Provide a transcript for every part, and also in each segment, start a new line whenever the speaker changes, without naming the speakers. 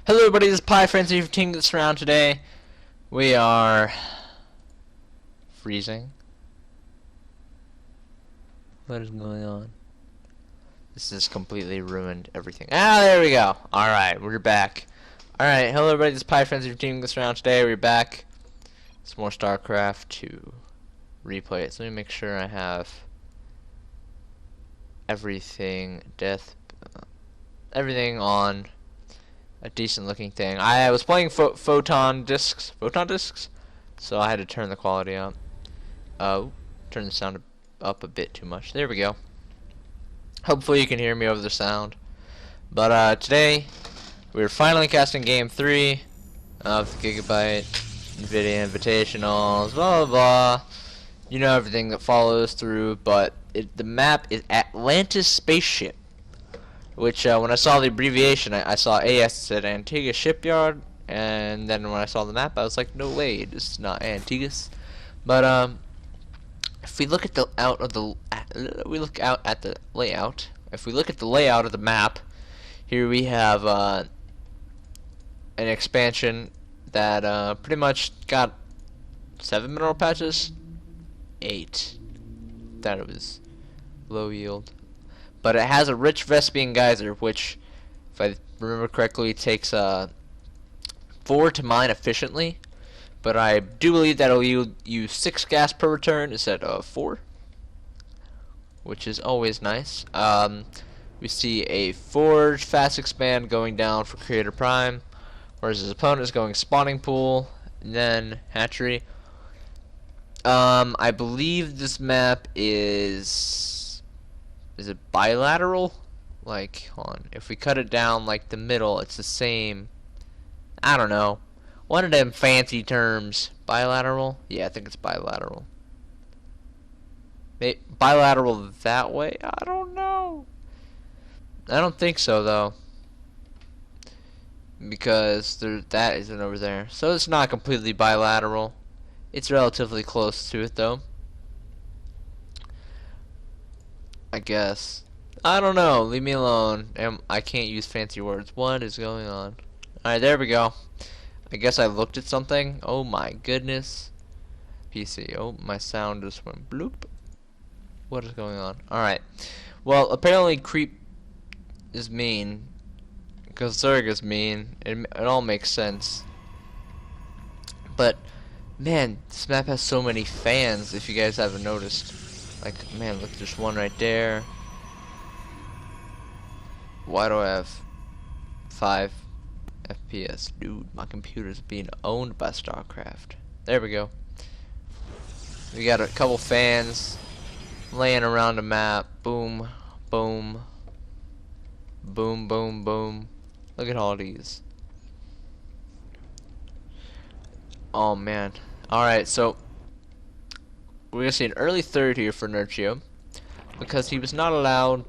Hello everybody, this is Piefrenzy for Team this round. Today we are freezing. What is going on? This has completely ruined everything. Ah, there we go. Alright, we're back. Alright, hello everybody, this is Piefrenzy for Team this round. Today we're back. Some more StarCraft to replay it. So let me make sure I have everything everything on a decent looking thing. I was playing photon discs, so I had to turn the quality up. Turn the sound up a bit too much. There we go. Hopefully you can hear me over the sound. But today we're finally casting Game 3 of the GIGABYTE NVIDIA Invitational. Blah blah blah. You know everything that follows through, but the map is Atlantis Spaceship. Which, when I saw the abbreviation, I saw AS said Antigua Shipyard, and then when I saw the map, I was like, no way, this is not Antiguas. But if we look at the layout, if we look at the layout of the map, here we have an expansion that pretty much got 7 mineral patches, 8. That it was low yield. But it has a rich Vespian geyser, which, if I remember correctly, takes 4 to mine efficiently. But I do believe that it'll use 6 gas per return instead of 4, which is always nice. We see a Forge fast expand going down for CreatorPrime, whereas his opponent is going spawning pool and then hatchery. I believe this map is it bilateral? Like, hold on. If we cut it down like the middle, it's the same. I don't know. One of them fancy terms. Bilateral? Yeah, I think it's bilateral. Bilateral that way? I don't know. I don't think so, though. Because that isn't over there. So it's not completely bilateral. It's relatively close to it, though. I guess. I don't know. Leave me alone. I can't use fancy words. What is going on? Alright, there we go. I guess I looked at something. Oh my goodness. PC. Oh, my sound just went bloop. What is going on? Alright. Well, apparently Creep is mean. Because Zerg is mean. It all makes sense. But, man, this map has so many fans, if you guys haven't noticed. Like, man, look, there's one right there. Why do I have 5 FPS? Dude, my computer's being owned by StarCraft. There we go. We got a couple fans laying around the map. Boom, boom, boom, boom, boom. Look at all these. Oh, man. Alright, so we're going to see an early third here for Nerchio, because he was not allowed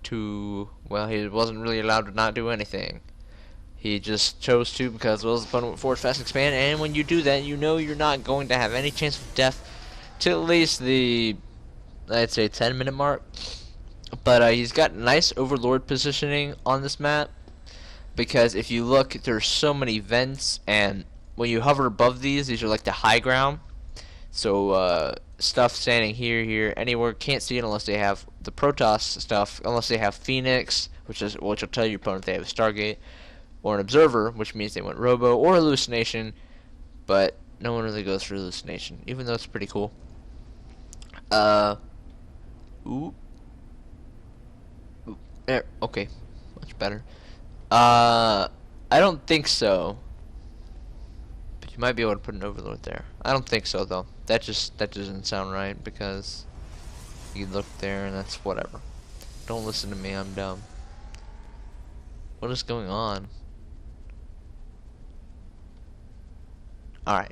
to, well, he wasn't really allowed to not do anything. He just chose to because, well, his opponent went forward fast expand, and when you do that, you know you're not going to have any chance of death till at least the, I'd say, 10-minute mark. But he's got nice overlord positioning on this map, because if you look, there's so many vents, and when you hover above these are like the high ground. So stuff standing here, anywhere, can't see it unless they have the Protoss stuff, unless they have Phoenix, which will tell your opponent they have a Stargate, or an Observer, which means they went Robo, or Hallucination, but no one really goes for Hallucination, even though it's pretty cool. Ooh. There, okay, much better. I don't think so. You might be able to put an overlord there. I don't think so, though. That doesn't sound right, because you look there and that's whatever. Don't listen to me, I'm dumb. What is going on? Alright.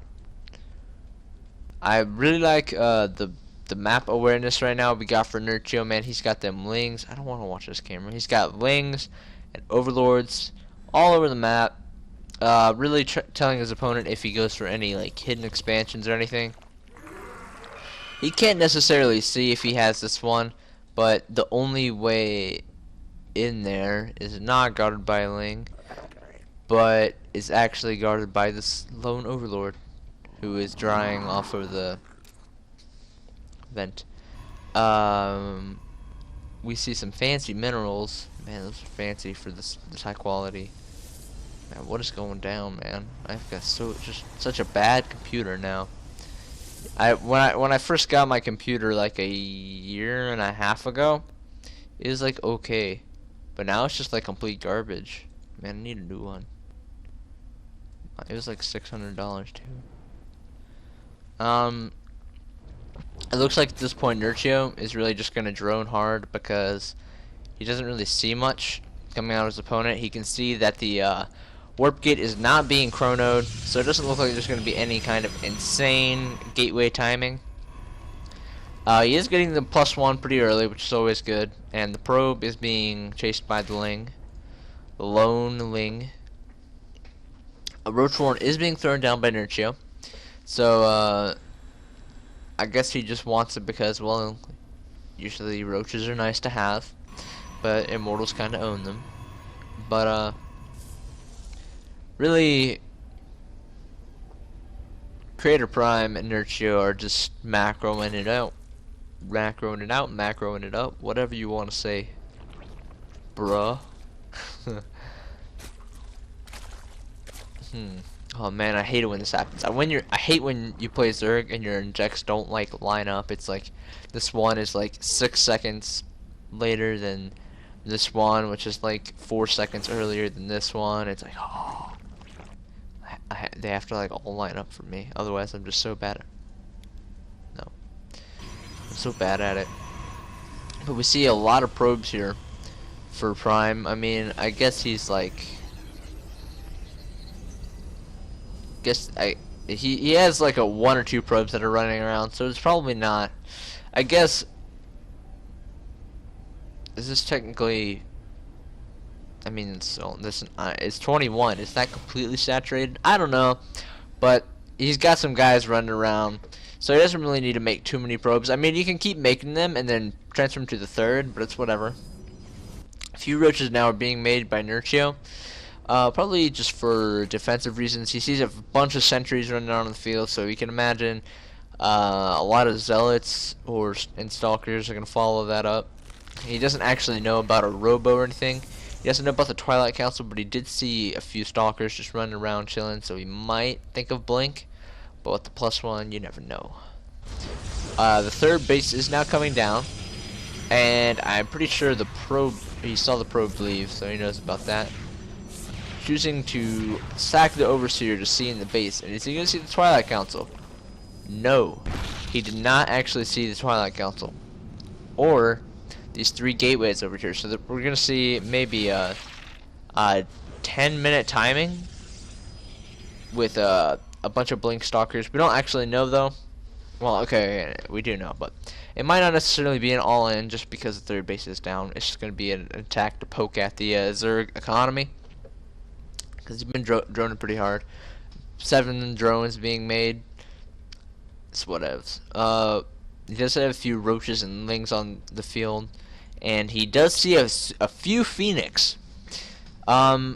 I really like the map awareness right now we got for Nerchio, man. He's got them lings. I don't want to watch this camera. He's got lings and overlords all over the map. Really telling his opponent if he goes for any like hidden expansions or anything. He can't necessarily see if he has this one, but the only way in there is not guarded by a ling. but is actually guarded by this lone overlord who is drying off of the vent. We see some fancy minerals. Man, those are fancy for this high quality. Man, what is going down, man? I've got just such a bad computer now. When I first got my computer like a year and a half ago, it was like okay, but now it's just like complete garbage. Man, I need a new one. It was like $600 too. It looks like at this point Nerchio is really just gonna drone hard because he doesn't really see much coming out of his opponent. He can see that the warp gate is not being chronoed, so it doesn't look like there's going to be any kind of insane gateway timing. He is getting the +1 pretty early, which is always good, and the probe is being chased by the Ling. The lone Ling. A Roach Warren is being thrown down by Nerchio, so I guess he just wants it because, well, usually roaches are nice to have, but immortals kind of own them. But really, CreatorPrime and AcerNerchio are just macroing it out, macroing it up, whatever you want to say, bruh. Oh man, I hate it when this happens. I hate when you play Zerg and your injects don't like line up. It's like this one is like 6 seconds later than this one, which is like 4 seconds earlier than this one. It's like, oh, they have to like all line up for me. Otherwise, I'm just so bad at it. No, I'm so bad at it. But we see a lot of probes here for Prime. I mean, I guess he's like, he has like a 1 or 2 probes that are running around, so it's probably not. I guess, is this technically, I mean, it's 21. Is that completely saturated? I don't know, but he's got some guys running around, so he doesn't really need to make too many probes. I mean, you can keep making them and then transfer them to the third, but it's whatever. A few roaches now are being made by Nerchio, probably just for defensive reasons. He sees a bunch of sentries running around on the field, so you can imagine a lot of zealots and stalkers are going to follow that up. He doesn't actually know about a robo or anything. He doesn't know about the Twilight Council, but he did see a few stalkers just running around chilling, so he might think of Blink. But with the +1, you never know. The third base is now coming down, and I'm pretty sure the probe, he saw the probe leave, so he knows about that. Choosing to sack the Overseer to see in the base, and is he going to see the Twilight Council? No, he did not actually see the Twilight Council, or these 3 gateways over here. So that we're gonna see maybe a 10-minute timing with a bunch of Blink stalkers. We don't actually know though. Well, okay, we do know, but it might not necessarily be an all-in just because the third base is down. It's just gonna be an attack to poke at the Zerg economy because he's been droning pretty hard. 7 drones being made. It's whatevs. He does have a few roaches and lings on the field, and he does see a few phoenix. I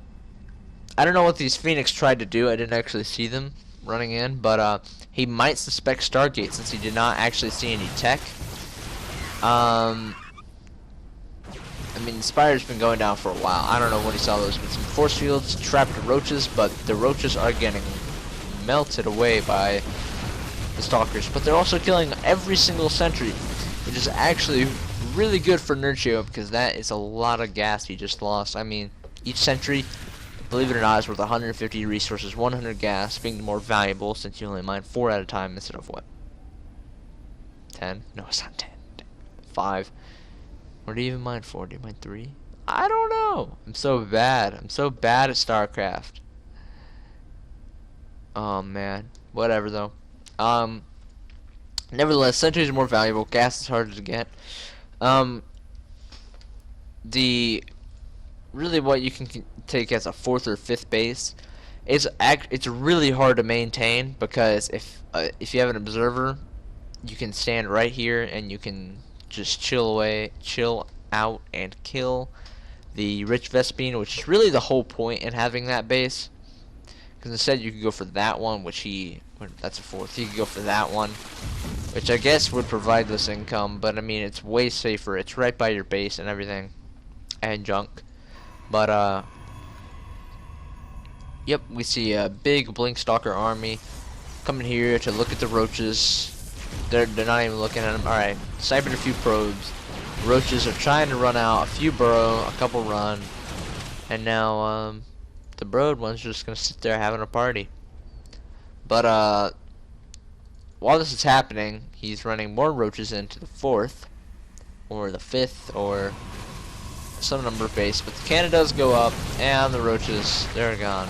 don't know what these phoenix tried to do. I didn't actually see them running in, but he might suspect Stargate since he did not actually see any tech. I mean, the Spire's been going down for a while. I don't know what he saw those, but some force fields trapped roaches, but the roaches are getting melted away by the stalkers, but they're also killing every single sentry, which is actually really good for Nerchio because that is a lot of gas he just lost. I mean, each sentry, believe it or not, is worth 150 resources, 100 gas, being more valuable since you only mine 4 at a time instead of what? 10? No, it's not 10. 5. Or do you even mine 4? Do you mine 3? I don't know. I'm so bad. I'm so bad at StarCraft. Oh man. Whatever though. Nevertheless, sentries are more valuable. Gas is harder to get. Really what you can take as a 4th or 5th base, it's really hard to maintain because if you have an observer, you can stand right here and you can just chill out and kill the Rich Vespine, which is really the whole point in having that base. Because instead you could go for that one, which that's a 4th. You could go for that one, which I guess would provide this income, but I mean it's way safer. It's right by your base and everything, and junk. But yep, we see a big Blink Stalker army coming here to look at the roaches. They're not even looking at them. All right, sniping a few probes. Roaches are trying to run out. A few burrow, a couple run, and now the brood one's just gonna sit there having a party. But while this is happening, he's running more roaches into the 4th, or the 5th, or some number of base. But the cannon does go up, and the roaches, they're gone.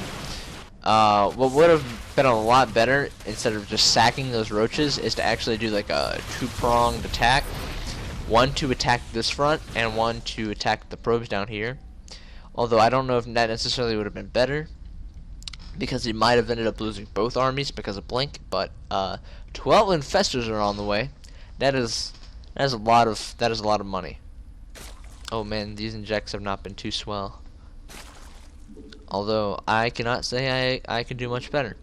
What would have been a lot better, instead of just sacking those roaches, is to actually do like a 2-pronged attack. One to attack this front, and one to attack the probes down here. Although I don't know if that necessarily would have been better, because he might have ended up losing both armies because of Blink. But 12 infestors are on the way. That is a lot of money. Oh man, these injects have not been too swell. Although I cannot say I can do much better.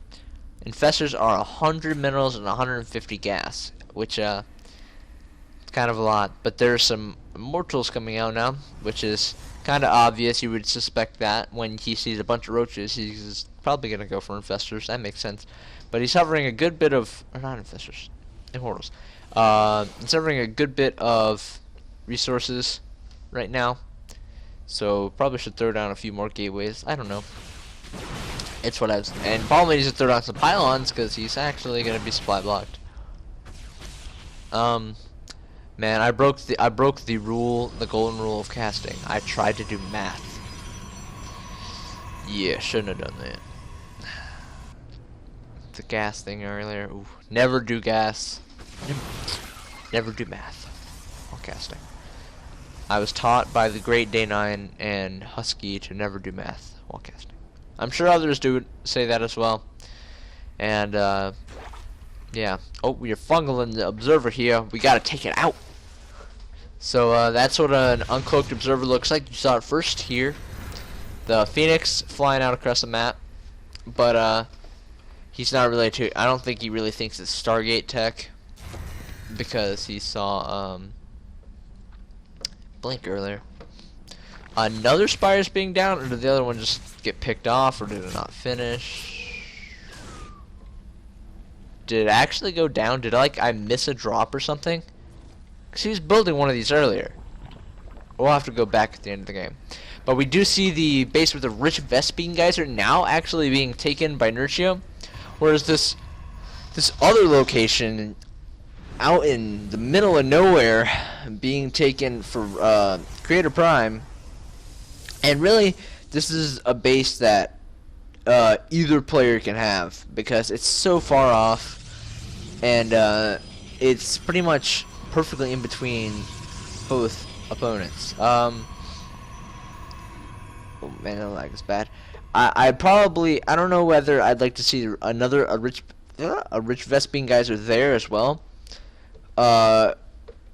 Infestors are 100 minerals and 150 gas, which it's kind of a lot. But there's some immortals coming out now, which is kind of obvious. You would suspect that when he sees a bunch of roaches, he's probably gonna go for infestors. That makes sense. But he's hovering a good bit of, or not infestors, immortals. He's hovering a good bit of resources right now. So probably should throw down a few more gateways. I don't know. It's what I was. And probably needs to throw down some pylons because he's actually gonna be supply blocked. Man, I broke the rule, the golden rule of casting. I tried to do math. Yeah, shouldn't have done that. The gas thing earlier. Ooh, never do gas. Never do math while casting. I was taught by the great Day 9 and Husky to never do math while casting. I'm sure others do say that as well. And yeah. Oh, we're fungling the observer here. We gotta take it out. So that's what an uncloaked observer looks like. You saw it first here. The Phoenix flying out across the map. But he's not really too. I don't think he really thinks it's Stargate tech, because he saw Blink earlier. Another Spire's being down, or did the other one just get picked off, or did it not finish? Did it actually go down? Did I miss a drop or something? Because he was building one of these earlier. We'll have to go back at the end of the game. But we do see the base with the Rich Vespine guys are now actually being taken by Nerchio, whereas this other location out in the middle of nowhere being taken for CreatorPrime. And really, this is a base that either player can have, because it's so far off, and it's pretty much perfectly in between both opponents. Oh man, the lag is bad. I don't know whether I'd like to see a Rich Vespine guys are there as well.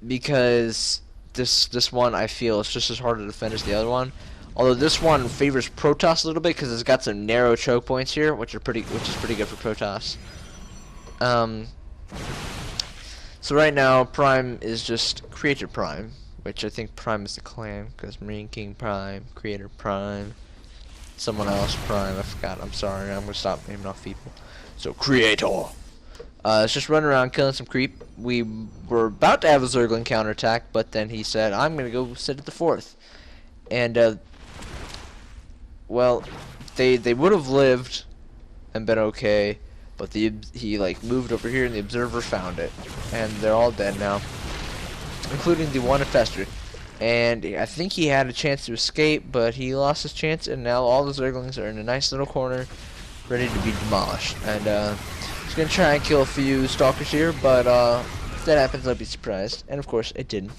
Because this one I feel is just as hard to defend as the other one. Although this one favors Protoss a little bit because it's got some narrow choke points here, which is pretty good for Protoss. So right now Prime is just CreatorPrime, which I think Prime is the clan, because Marine King Prime, CreatorPrime, someone else Prime, I forgot. I'm sorry. I'm gonna stop naming off people. So Creator. It's just running around killing some creep. We were about to have a Zergling counterattack, but then he said, I'm gonna go sit at the 4th. And well, they would have lived and been okay, but he like moved over here and the observer found it, and they're all dead now, including the one infestor. And I think he had a chance to escape, but he lost his chance, and now all the Zerglings are in a nice little corner, ready to be demolished. And he's gonna try and kill a few stalkers here, but if that happens, I'll be surprised. And of course, it didn't.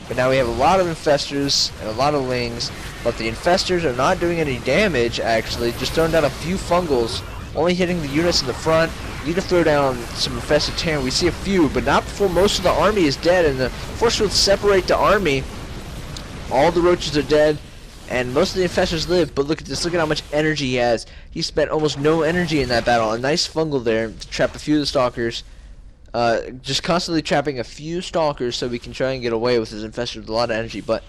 But now we have a lot of infestors and a lot of lings, but the infestors are not doing any damage, actually, just throwing down a few fungals, only hitting the units in the front. We need to throw down some infested Terran. We see a few, but not before most of the army is dead, and the force fields separate the army. All the roaches are dead, and most of the infestors live, but look at this, look at how much energy he has. He spent almost no energy in that battle. A nice fungal there to trap a few of the stalkers. Just constantly trapping a few stalkers so we can try and get away with his infestors with a lot of energy. But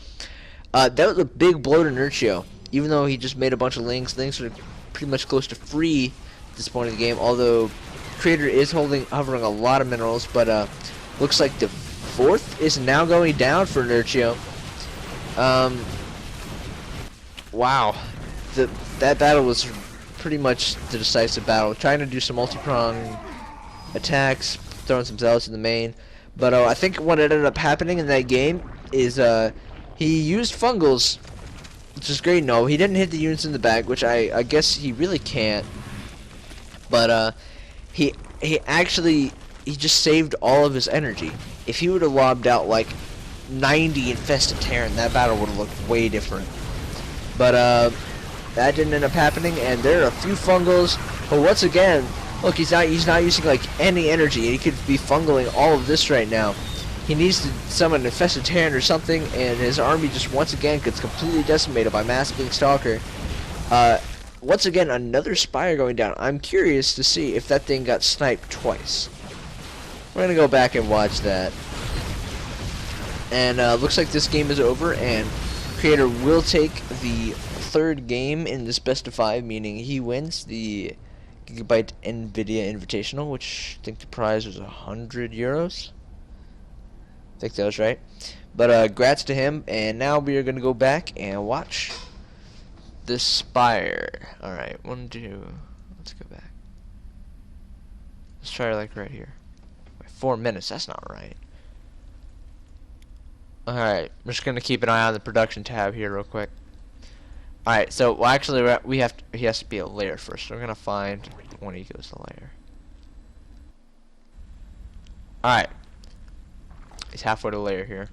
that was a big blow to Nerchio. Even though he just made a bunch of links are pretty much close to free at this point in the game. Although Creator is hovering a lot of minerals, but looks like the fourth is now going down for Nerchio. Wow, that battle was pretty much the decisive battle. Trying to do some multi-pronged attacks, throwing some zealots in the main, but I think what ended up happening in that game is he used fungals, which is great. No, he didn't hit the units in the back, which I guess he really can't. But he just saved all of his energy. If he would have lobbed out like 90 infested Terran, that battle would have looked way different. But that didn't end up happening, and there are a few fungals. But once again, look, he's not using like any energy. He could be fungling all of this right now. He needs to summon an infested Terran or something, and his army just once again gets completely decimated by Mass Blink Stalker. Once again, another Spire going down. I'm curious to see if that thing got sniped twice. We're gonna go back and watch that. And looks like this game is over, and Creator will take the third game in this best of 5, meaning he wins the GIGABYTE NVIDIA Invitational, which I think the prize was 100 euros. I think that was right. But congrats to him, and now we are going to go back and watch the Spire. Alright, 1, 2, let's go back. Let's try like right here. Wait, 4 minutes, that's not right. Alright, I'm just going to keep an eye on the production tab here real quick. Alright, so well, actually he has to be a layer first. So we're going to find when he goes to layer. Alright. He's halfway to layer here.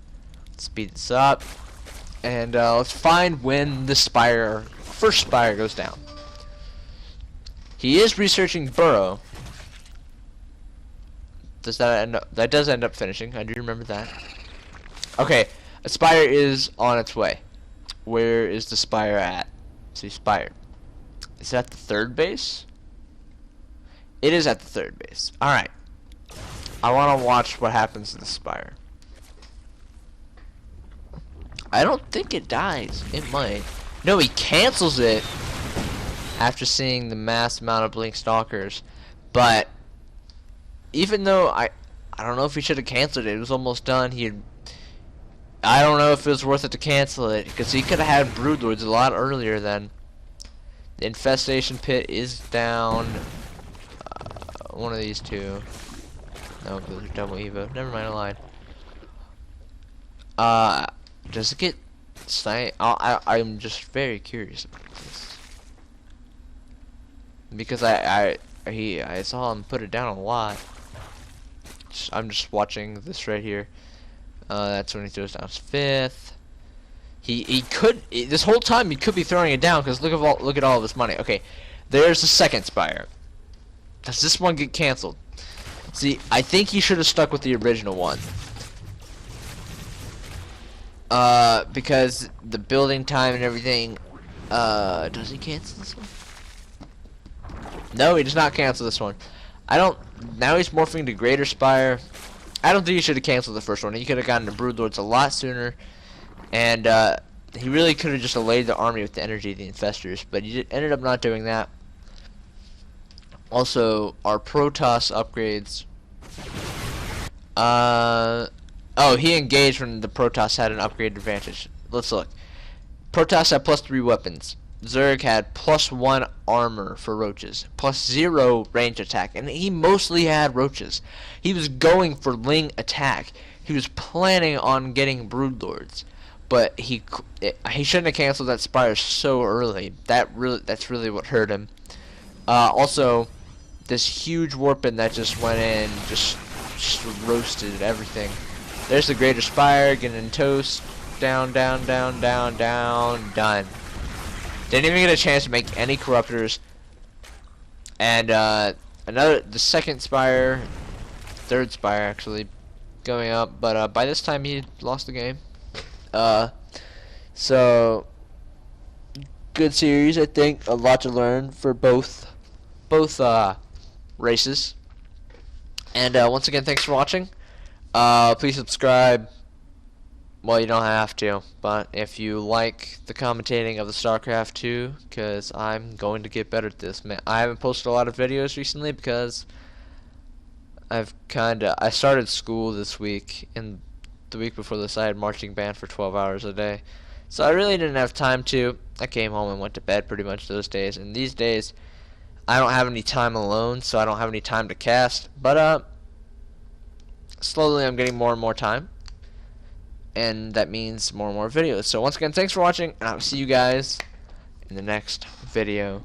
Let's speed this up. And let's find when the first Spire goes down. He is researching Burrow. That does end up finishing. I do remember that. Okay, a Spire is on its way. Where is the Spire at? See, Spire. Is it at the 3rd base? It is at the 3rd base. Alright. I want to watch what happens to the Spire. I don't think it dies. It might. No, he cancels it after seeing the mass amount of Blink Stalkers. But even though I don't know if he should have canceled it. It was almost done. I don't know if it was worth it to cancel it, because he could have had Broodlords a lot earlier then. The infestation pit is down. One of these two. No, those are double Evo. Never mind, I lied. Does it get sniped? I'm just very curious about this, because I saw him put it down a lot. I'm just watching this right here. That's when he throws down his 5th. He could this whole time he could be throwing it down, because look at all of this money. Okay, there's the 2nd Spire. Does this one get canceled? See, I think he should have stuck with the original one. Because the building time and everything. Does he cancel this one? No, he does not cancel this one. Now he's morphing to Greater Spire. I don't think he should have canceled the first one. He could have gotten the Broodlords a lot sooner, and he really could have just allayed the army with the energy of the infestors, but he ended up not doing that. Also, our Protoss upgrades. Oh, he engaged when the Protoss had an upgrade advantage. Let's look. Protoss had +3 weapons. Zerg had +1 armor for roaches, +0 range attack, and he mostly had roaches. He was going for Ling attack. He was planning on getting Broodlords, but he shouldn't have canceled that Spire so early. That's really what hurt him. Also, this huge warpin that just went in, just roasted everything. There's the Greater Spire getting toast. Down, down, down, down, down, done. Didn't even get a chance to make any corruptors. And the 2nd Spire, 3rd Spire actually, going up. But by this time he lost the game. So good series. I think a lot to learn for both races. And once again, thanks for watching. Please subscribe. Well, you don't have to, but if you like the commentating of the StarCraft 2, because I'm going to get better at this, man. I haven't posted a lot of videos recently because I started school this week, and the week before this I had marching band for 12 hours a day. So I really didn't have time to. I came home and went to bed pretty much those days, and these days I don't have any time alone, so I don't have any time to cast, but slowly I'm getting more and more time, and that means more and more videos. So once again, thanks for watching, and I'll see you guys in the next video.